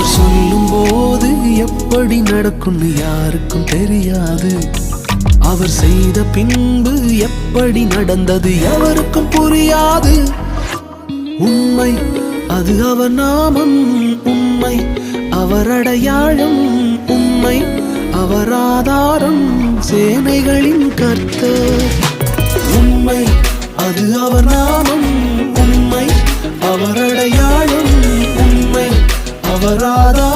அவர் சொல்லும் போது எப்படி நடக்கும்னு யாருக்கும் தெரியாது. அவர் செய்த பின்பு எப்படி நடந்தது எவருக்கும் புரியாது. உண்மை அது அவர் நாமம், உண்மை அவர் அடையாளம், உண்மை அவர் ஆதாரம், சேனைகளின் கர்த்தர். உண்மை அது அவர் நாமம், உண்மை அவர் அடையாளம், உண்மை அவர் ஆதாரம்.